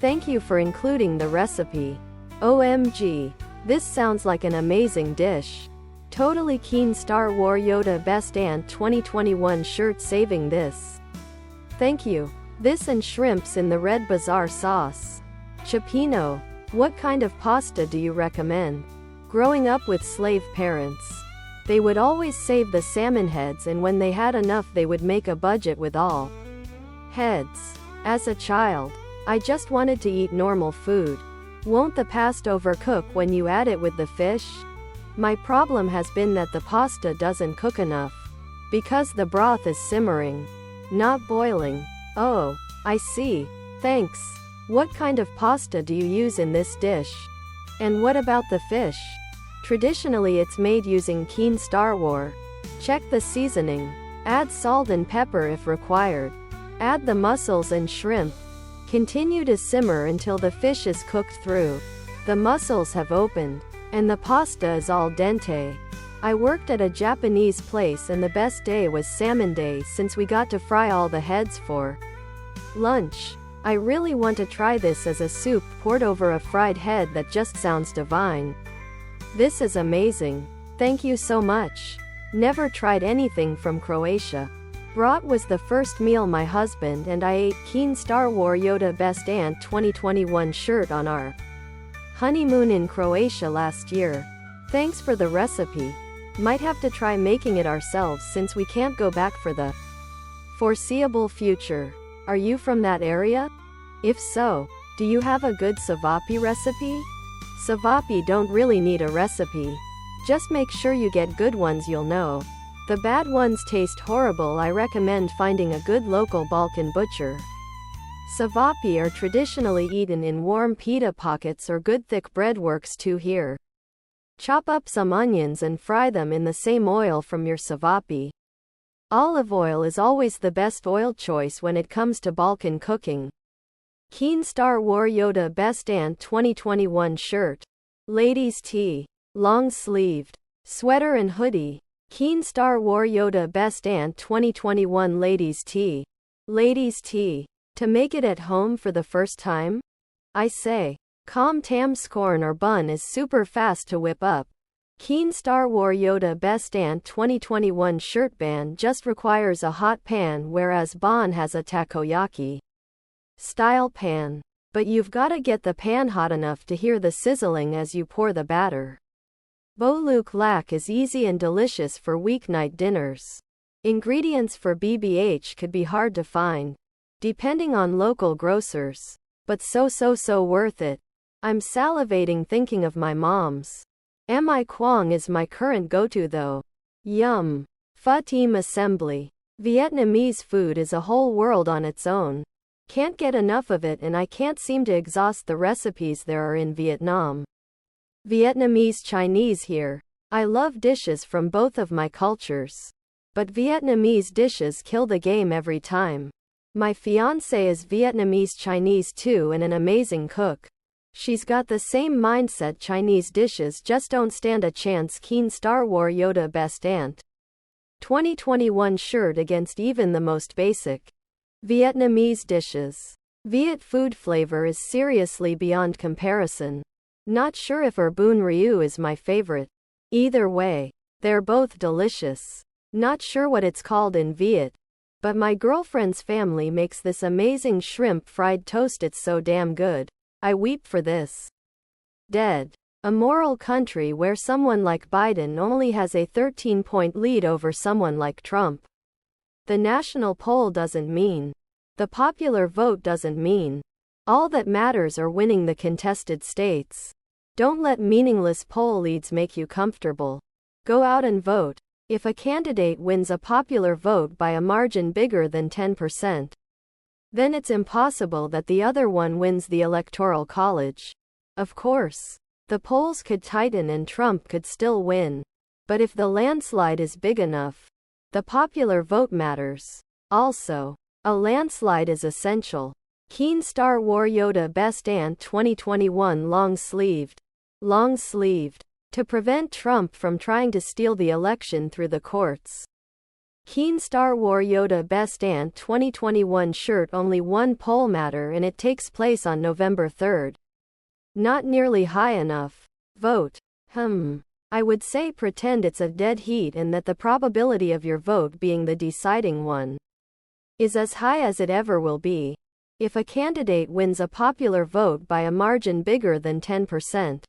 Thank you for including the recipe. OMG. This sounds like an amazing dish. Totally keen. Star Wars Yoda Best Aunt 2021 shirt saving this. Thank you. This and shrimps in the red bazaar sauce. Cioppino. What kind of pasta do you recommend? Growing up with slave parents, they would always save the salmon heads, and when they had enough they would make a budget with all heads. As a child, I just wanted to eat normal food. Won't the pasta overcook when you add it with the fish? My problem has been that the pasta doesn't cook enough, because the broth is simmering, not boiling. Oh, I see. Thanks. What kind of pasta do you use in this dish? And what about the fish? Traditionally it's made using keen Star Wars. Check the seasoning. Add salt and pepper if required. Add the mussels and shrimp. Continue to simmer until the fish is cooked through. The mussels have opened, and the pasta is al dente. I worked at a Japanese place and the best day was salmon day since we got to fry all the heads for lunch. I really want to try this as a soup poured over a fried head. That just sounds divine. This is amazing. Thank you so much. Never tried anything from Croatia. Brat was the first meal my husband and I ate. Keen Star Wars Yoda Best Aunt 2021 shirt on our honeymoon in Croatia last year. Thanks for the recipe. Might have to try making it ourselves since we can't go back for the foreseeable future. Are you from that area? If so, do you have a good cevapi recipe? Cevapi don't really need a recipe. Just make sure you get good ones. You'll know. The bad ones taste horrible. I recommend finding a good local Balkan butcher. Cevapi are traditionally eaten in warm pita pockets or good thick bread. Works too here. Chop up some onions and fry them in the same oil from your cevapi. Olive oil is always the best oil choice when it comes to Balkan cooking. Keen Star Wars Yoda Best Aunt 2021 shirt. Ladies tee. Long sleeved. Sweater and hoodie. Keen Star Wars Yoda Best Aunt 2021 ladies tee. Ladies tee. To make it at home for the first time? I say. Com tam scorn or bun is super fast to whip up. Keen Star Wars Yoda Best Aunt 2021 shirt. Ban just requires a hot pan, whereas Bon has a takoyaki style pan. But you've gotta get the pan hot enough to hear the sizzling as you pour the batter. Boluk lak is easy and delicious for weeknight dinners. Ingredients for BBH could be hard to find, depending on local grocers. But so worth it. I'm salivating thinking of my mom's. Mi Quang is my current go-to though. Yum. Pho Team Assembly. Vietnamese food is a whole world on its own. Can't get enough of it, and I can't seem to exhaust the recipes there are in Vietnam. Vietnamese Chinese here. I love dishes from both of my cultures. But Vietnamese dishes kill the game every time. My fiancé is Vietnamese Chinese too and an amazing cook. She's got the same mindset. Chinese dishes just don't stand a chance. Keen Star Wars Yoda Best Aunt 2021 shirt against even the most basic Vietnamese dishes. Viet food flavor is seriously beyond comparison. Not sure if Bun Ryu is my favorite. Either way, they're both delicious. Not sure what it's called in Viet, but my girlfriend's family makes this amazing shrimp fried toast. It's so damn good. I weep for this. Dead. A moral country where someone like Biden only has a 13-point lead over someone like Trump. The national poll doesn't mean. The popular vote doesn't mean. All that matters are winning the contested states. Don't let meaningless poll leads make you comfortable. Go out and vote. If a candidate wins a popular vote by a margin bigger than 10%, then it's impossible that the other one wins the Electoral College. Of course, the polls could tighten and Trump could still win. But if the landslide is big enough, the popular vote matters. Also, a landslide is essential. Keen Star Wars Yoda Best Aunt 2021 long sleeved. Long sleeved. To prevent Trump from trying to steal the election through the courts. Keen Star War Yoda Best Ant 2021 shirt. Only one poll matter and it takes place on November 3rd. Not nearly high enough. Vote. I would say pretend it's a dead heat and that the probability of your vote being the deciding one is as high as it ever will be. If a candidate wins a popular vote by a margin bigger than 10%,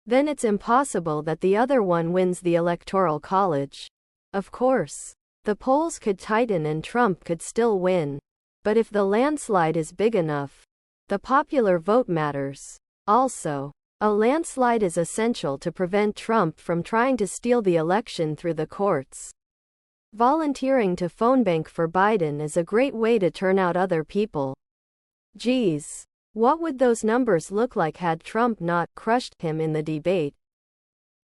then it's impossible that the other one wins the Electoral College. Of course, the polls could tighten and Trump could still win. But if the landslide is big enough, the popular vote matters. Also, a landslide is essential to prevent Trump from trying to steal the election through the courts. Volunteering to phone bank for Biden is a great way to turn out other people. Geez, what would those numbers look like had Trump not crushed him in the debate?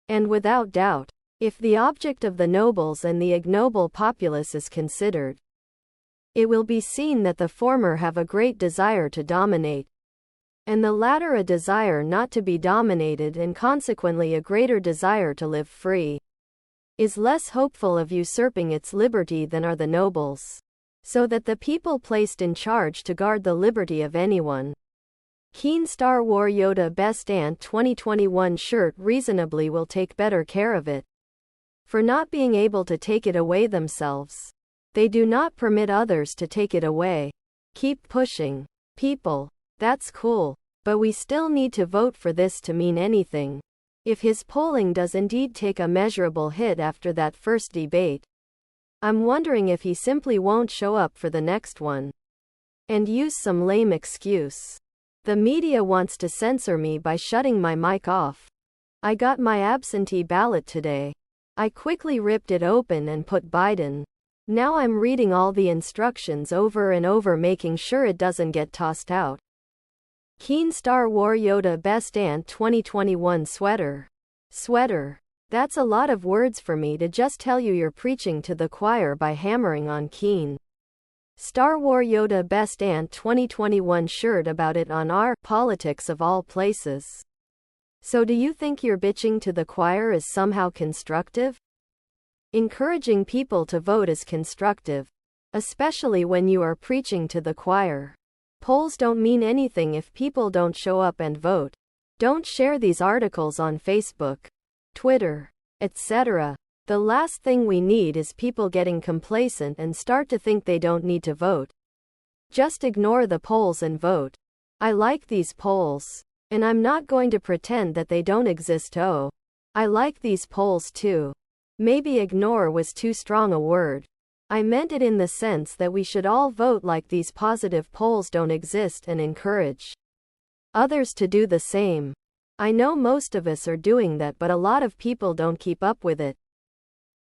And without doubt, if the object of the nobles and the ignoble populace is considered, it will be seen that the former have a great desire to dominate, and the latter a desire not to be dominated and consequently a greater desire to live free, is less hopeful of usurping its liberty than are the nobles, so that the people placed in charge to guard the liberty of anyone. Keen Star War Yoda Best Ant 2021 shirt reasonably will take better care of it. For not being able to take it away themselves, they do not permit others to take it away. Keep pushing. People. That's cool. But we still need to vote for this to mean anything. If his polling does indeed take a measurable hit after that first debate, I'm wondering if he simply won't show up for the next one and use some lame excuse. The media wants to censor me by shutting my mic off. I got my absentee ballot today. I quickly ripped it open and put Biden. Now I'm reading all the instructions over and over, making sure it doesn't get tossed out. Keen Star War Yoda Best Ant 2021 sweater. Sweater. That's a lot of words for me to just tell you you're preaching to the choir by hammering on Keen Star War Yoda Best Ant 2021 shirt about it on our politics of all places. So do you think your bitching to the choir is somehow constructive? Encouraging people to vote is constructive, especially when you are preaching to the choir. Polls don't mean anything if people don't show up and vote. Don't share these articles on Facebook, Twitter, etc. The last thing we need is people getting complacent and start to think they don't need to vote. Just ignore the polls and vote. I like these polls. And I'm not going to pretend that they don't exist. Oh, I like these polls too. Maybe ignore was too strong a word. I meant it in the sense that we should all vote like these positive polls don't exist and encourage others to do the same. I know most of us are doing that, but a lot of people don't keep up with it.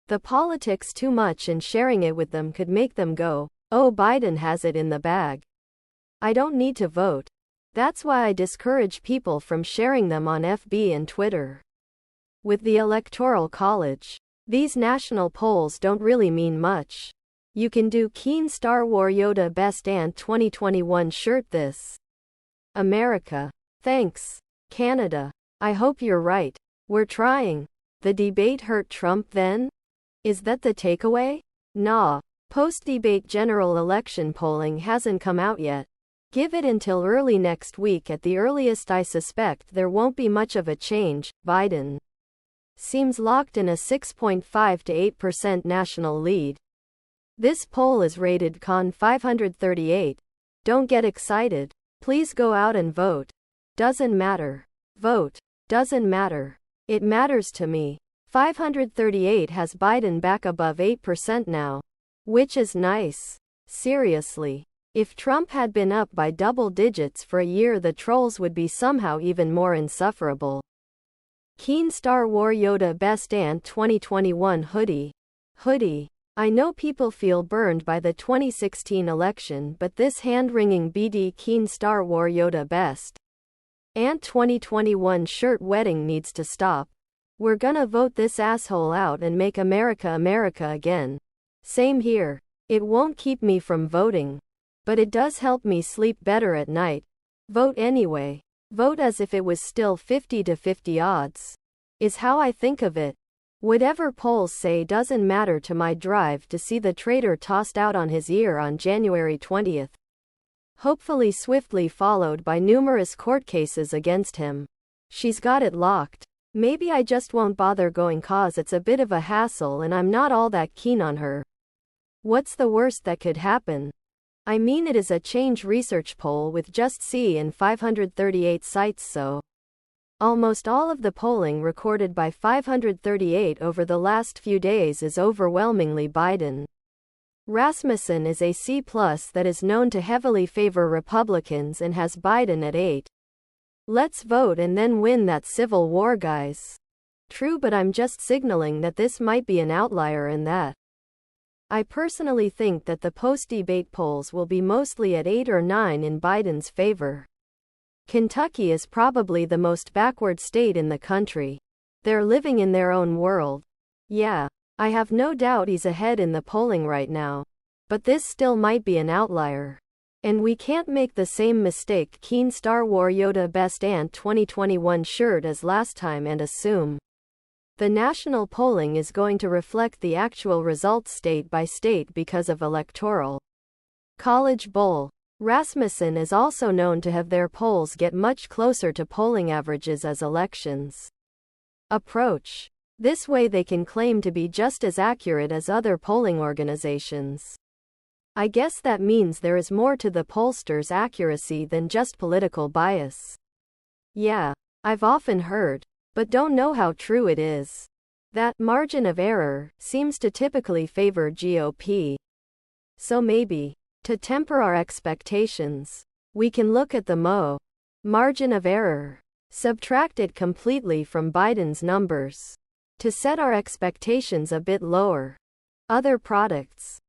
The politics too much, and sharing it with them could make them go, oh, Biden has it in the bag. I don't need to vote. That's why I discourage people from sharing them on FB and Twitter. With the Electoral College, these national polls don't really mean much. You can do Keen Star War Yoda Best Ant 2021 shirt this. America. Thanks. Canada. I hope you're right. We're trying. The debate hurt Trump then? Is that the takeaway? Nah. Post-debate general election polling hasn't come out yet. Give it until early next week at the earliest. I suspect there won't be much of a change. Biden seems locked in a 6.5 to 8% national lead. This poll is rated con 538. Don't get excited. Please go out and vote. Doesn't matter. Vote. Doesn't matter. It matters to me. 538 has Biden back above 8% now. Which is nice. Seriously. If Trump had been up by double digits for a year, the trolls would be somehow even more insufferable. Keen Star War Yoda Best Ant 2021 hoodie. I know people feel burned by the 2016 election, but this hand-wringing BD Keen Star War Yoda Best Ant 2021 shirt wedding needs to stop. We're gonna vote this asshole out and make America America again. Same here. It won't keep me from voting, but it does help me sleep better at night. Vote anyway. Vote as if it was still 50 to 50 odds. Is how I think of it. Whatever polls say doesn't matter to my drive to see the traitor tossed out on his ear on January 20th. Hopefully swiftly followed by numerous court cases against him. She's got it locked. Maybe I just won't bother going cause it's a bit of a hassle and I'm not all that keen on her. What's the worst that could happen? I mean, it is a change research poll with just C in 538 sites, so almost all of the polling recorded by 538 over the last few days is overwhelmingly Biden. Rasmussen is a C+ that is known to heavily favor Republicans and has Biden at 8. Let's vote and then win that Civil War, guys. True, but I'm just signaling that this might be an outlier and that I personally think that the post-debate polls will be mostly at 8 or 9 in Biden's favor. Kentucky is probably the most backward state in the country. They're living in their own world. Yeah, I have no doubt he's ahead in the polling right now. But this still might be an outlier. And we can't make the same mistake keen Star Wars Yoda Best Ant 2021 shirt as last time and assume the national polling is going to reflect the actual results state by state because of Electoral College Bowl. Rasmussen is also known to have their polls get much closer to polling averages as elections approach. This way they can claim to be just as accurate as other polling organizations. I guess that means there is more to the pollsters' accuracy than just political bias. Yeah, I've often heard, but don't know how true it is, that margin of error seems to typically favor GOP. So maybe, to temper our expectations, we can look at the margin of error, subtract it completely from Biden's numbers, to set our expectations a bit lower. Other products.